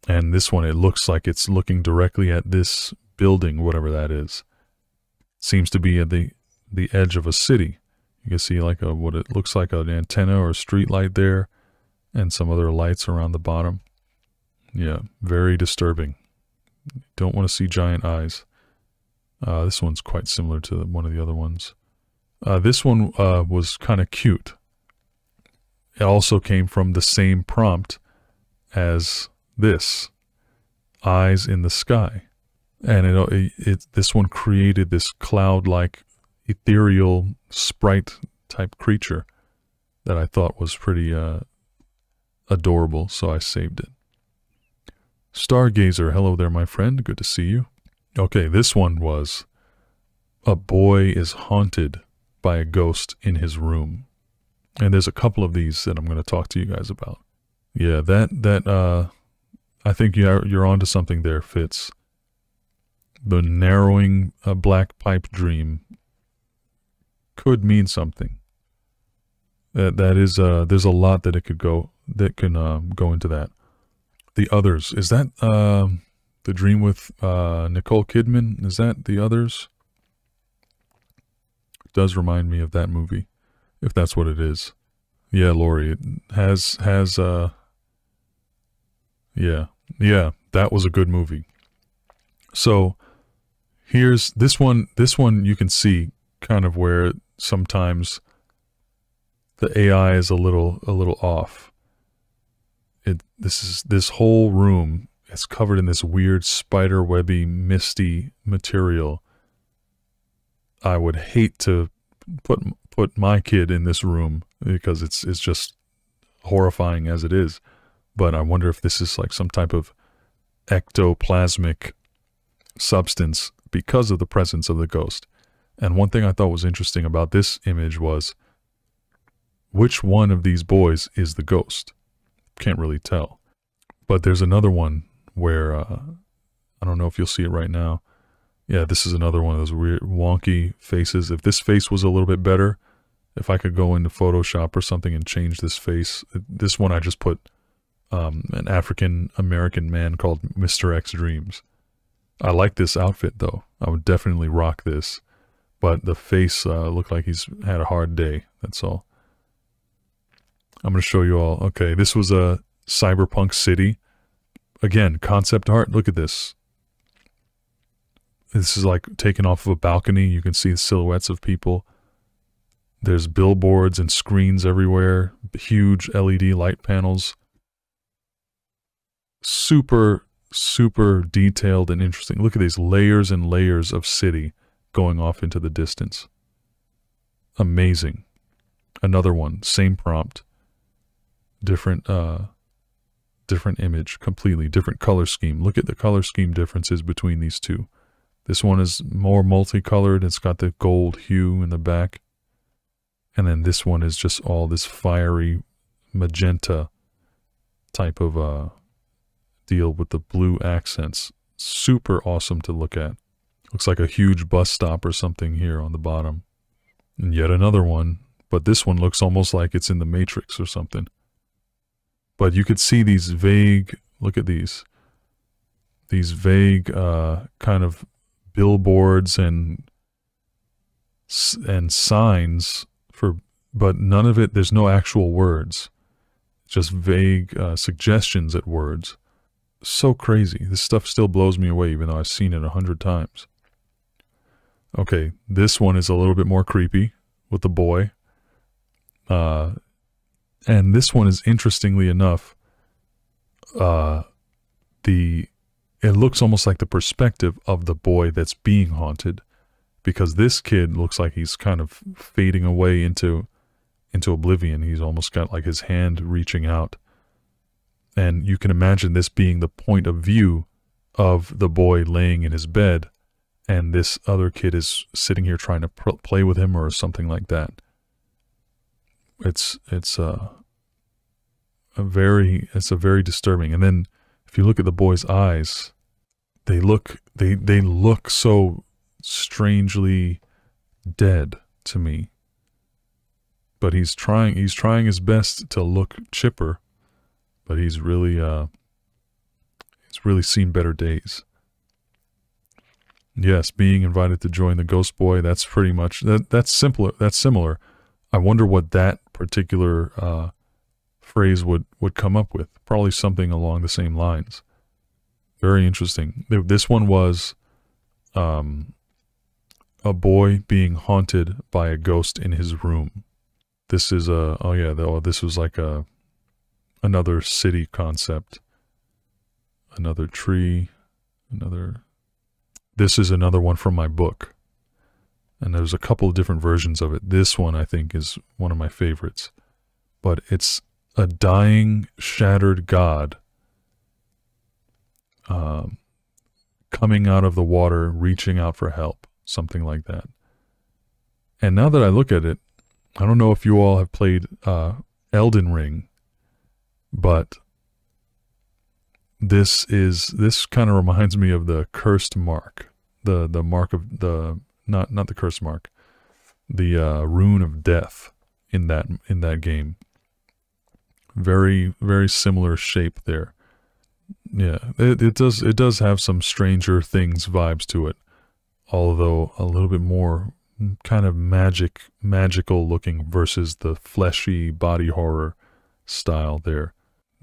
And this one, it looks like it's looking directly at this building, whatever that is. Seems to be at the edge of a city. You can see like what it looks like an antenna or a street light there, and some other lights around the bottom. Yeah, very disturbing. Don't want to see giant eyes. This one's quite similar to one of the other ones. This one was kind of cute. It also came from the same prompt as this, Eyes in the Sky. And this one created this cloud-like, ethereal, sprite-type creature that I thought was pretty adorable, so I saved it. Stargazer, hello there, my friend. Good to see you. Okay, this one was, a boy is haunted by a ghost in his room. And there's a couple of these that I'm going to talk to you guys about. Yeah, I think you're onto something there, Fitz. The narrowing black pipe dream could mean something. That is, there's a lot that it could go, that can go into that. The Others, is that the dream with Nicole Kidman? Is that The Others? It does remind me of that movie, if that's what it is. Yeah, Lori, it has yeah, that was a good movie. So here's this one you can see kind of where sometimes the AI is a little off. This whole room is covered in this weird spider webby misty material. I would hate to put my kid in this room because it's just horrifying as it is. But I wonder if this is like some type of ectoplasmic substance because of the presence of the ghost. And one thing I thought was interesting about this image was, which one of these boys is the ghost? Can't really tell. But there's another one where, I don't know if you'll see it right now. Yeah, this is another one of those weird wonky faces. If this face was a little bit better, if I could go into Photoshop or something and change this face. This one I just put an African-American man called mrxdreams. I like this outfit though. I would definitely rock this. But the face looked like he's had a hard day. That's all. I'm going to show you all. Okay, this was a cyberpunk city. Again, concept art. Look at this. This is like taken off of a balcony. You can see the silhouettes of people. There's billboards and screens everywhere. Huge LED light panels. Super, super detailed and interesting. Look at these layers and layers of city going off into the distance. Amazing. Another one, same prompt. Different image, completely different color scheme. Look at the color scheme differences between these two. This one is more multicolored. It's got the gold hue in the back. And then this one is just all this fiery magenta type of deal with the blue accents. Super awesome to look at. Looks like a huge bus stop or something here on the bottom. And yet another one, but this one looks almost like it's in the Matrix or something. But you could see these vague Look at these vague kind of billboards and signs for, but none of it, there's no actual words, just vague suggestions at words. So crazy. This stuff still blows me away even though I've seen it 100 times. Okay, this one is a little bit more creepy with the boy. And this one is, interestingly enough, it looks almost like the perspective of the boy that's being haunted, because this kid looks like he's kind of fading away into oblivion. He's almost got like his hand reaching out. And you can imagine this being the point of view of the boy laying in his bed, and this other kid is sitting here trying to play with him or something like that. It's a very disturbing. And then if you look at the boy's eyes, they look so strangely dead to me. But he's trying his best to look chipper, but he's really seen better days. Yes, being invited to join the Ghost Boy, that's pretty much that's similar. I wonder what that particular phrase would come up with. Probably something along the same lines. Very interesting. This one was a boy being haunted by a ghost in his room. This is this was like another city concept. Another tree, this is another one from my book. And there's a couple of different versions of it. This one I think is one of my favorites. But it's a dying, shattered god coming out of the water, reaching out for help, something like that. And now that I look at it, I don't know if you all have played Elden Ring, but this kind of reminds me of the cursed mark, the mark of the not the cursed mark, the rune of death in that game. Very, very similar shape there. Yeah, it does have some Stranger Things vibes to it, although a little bit more kind of magical looking versus the fleshy body horror style there.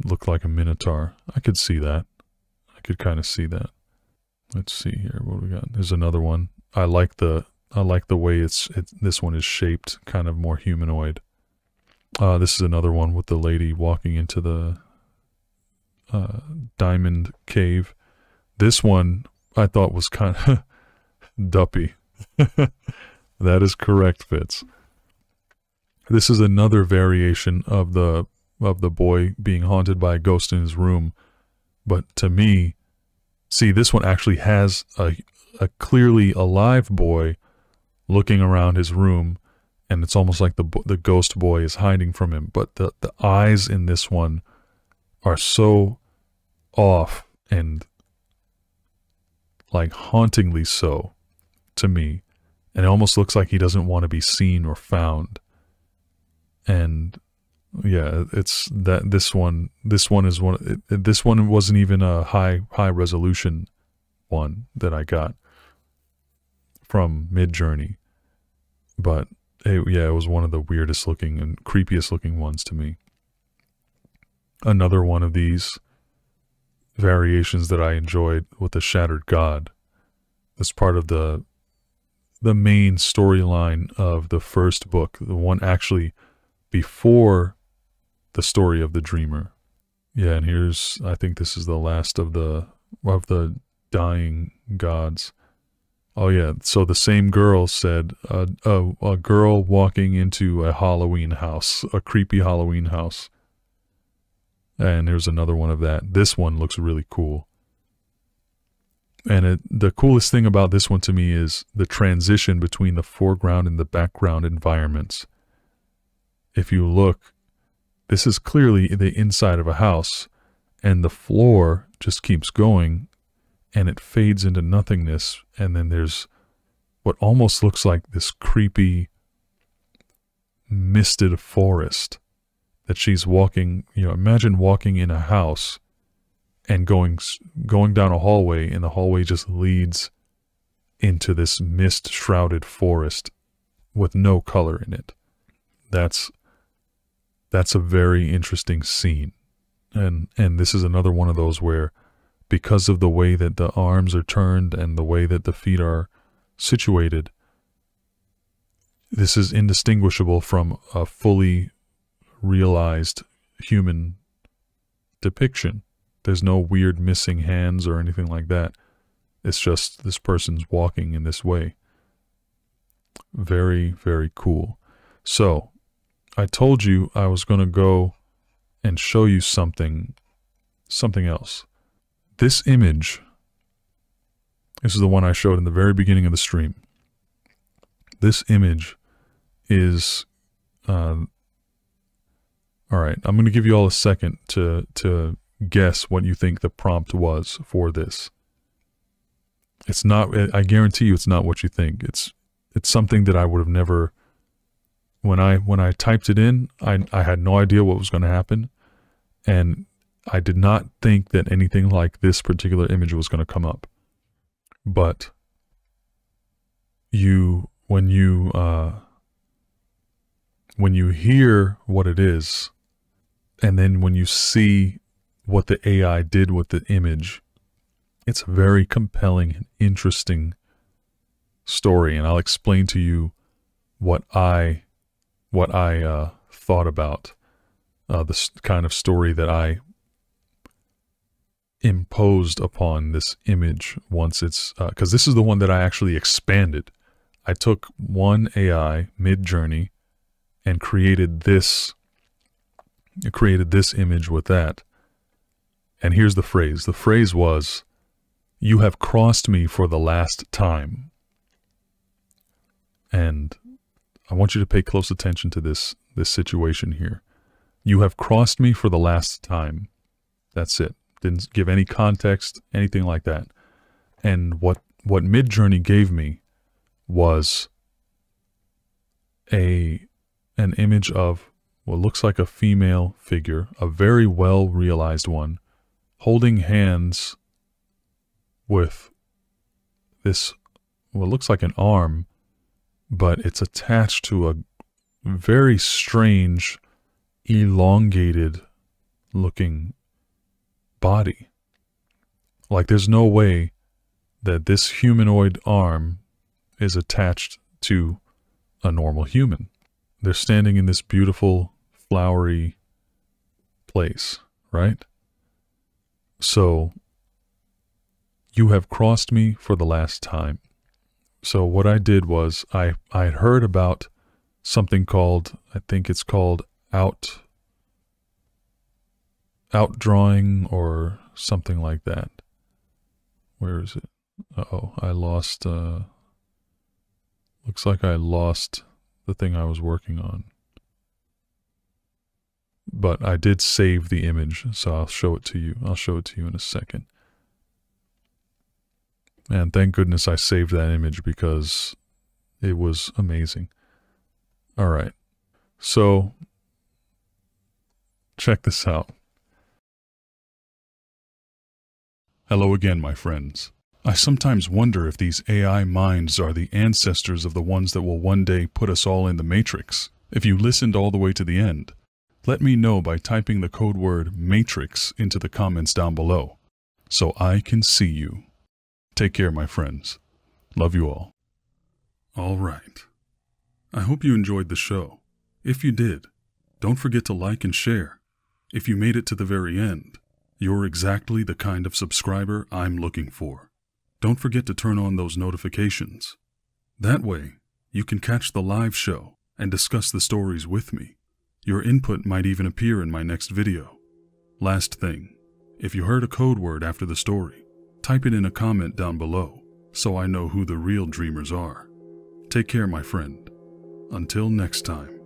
Looked like a minotaur. I could see that. I could kind of see that. Let's see here. What do we got? There's another one. I like the way this one is shaped, kind of more humanoid. This is another one with the lady walking into the diamond cave. This one I thought was kind of duppy. That is correct, Fitz. This is another variation of the boy being haunted by a ghost in his room. But to me, see, this one actually has a clearly alive boy looking around his room, and it's almost like the ghost boy is hiding from him. But the eyes in this one are so off and like hauntingly so to me. And it almost looks like he doesn't want to be seen or found. And yeah, it's that this one is one. This one wasn't even a high resolution one that I got from Midjourney, but it was one of the weirdest looking and creepiest looking ones to me. Another one of these variations that I enjoyed with the Shattered God. That's part of the main storyline of the first book, the one actually before the story of the dreamer. Yeah, and I think this is the last of the dying gods. Oh yeah, so the same girl said, a girl walking into a Halloween house, a creepy Halloween house. And there's another one of that. This one looks really cool. And the coolest thing about this one to me is the transition between the foreground and the background environments. If you look, this is clearly the inside of a house, and the floor just keeps going, and it fades into nothingness, and then there's what almost looks like this creepy, misted forest that she's walking. You know, imagine walking in a house, and going down a hallway, and the hallway just leads into this mist-shrouded forest with no color in it. That's a very interesting scene. And this is another one of those where, because of the way that the arms are turned and the way that the feet are situated, this is indistinguishable from a fully realized human depiction. There's no weird missing hands or anything like that. It's just this person's walking in this way. Very, very cool. So, I told you I was going to go and show you something else. This image, this is the one I showed in the very beginning of the stream. This image is, all right, I'm going to give you all a second to guess what you think the prompt was for this. It's not, I guarantee you it's not what you think. It's something that I would have never, when I typed it in, I had no idea what was going to happen, and I did not think that anything like this particular image was going to come up. But when you hear what it is, and then when you see what the AI did with the image, it's a very compelling and interesting story, and I'll explain to you what I thought about this kind of story that I imposed upon this image once it's, because this is the one that I actually expanded. I took one AI, Midjourney, and created this image with that. And here's the phrase. The phrase was, "You have crossed me for the last time." And I want you to pay close attention to this situation here. You have crossed me for the last time. That's it. Didn't give any context, anything like that. And what Midjourney gave me was an image of what looks like a female figure, a very well realized one, holding hands with this, what looks like an arm, but it's attached to a very strange, elongated looking body. Like there's no way that this humanoid arm is attached to a normal human. They're standing in this beautiful, flowery place, right? So, you have crossed me for the last time. So what I did was I had heard about something called, I think it's called outdrawing or something like that. Where is it? Uh-oh, I lost, looks like I lost the thing I was working on. But I did save the image, so I'll show it to you. I'll show it to you in a second. And thank goodness I saved that image because it was amazing. All right. So check this out. Hello again, my friends. I sometimes wonder if these AI minds are the ancestors of the ones that will one day put us all in the Matrix. If you listened all the way to the end, let me know by typing the code word MATRIX into the comments down below, so I can see you. Take care, my friends. Love you all. All right. I hope you enjoyed the show. If you did, don't forget to like and share. If you made it to the very end, you're exactly the kind of subscriber I'm looking for. Don't forget to turn on those notifications. That way, you can catch the live show and discuss the stories with me. Your input might even appear in my next video. Last thing, if you heard a code word after the story, type it in a comment down below so I know who the real dreamers are. Take care, my friend. Until next time.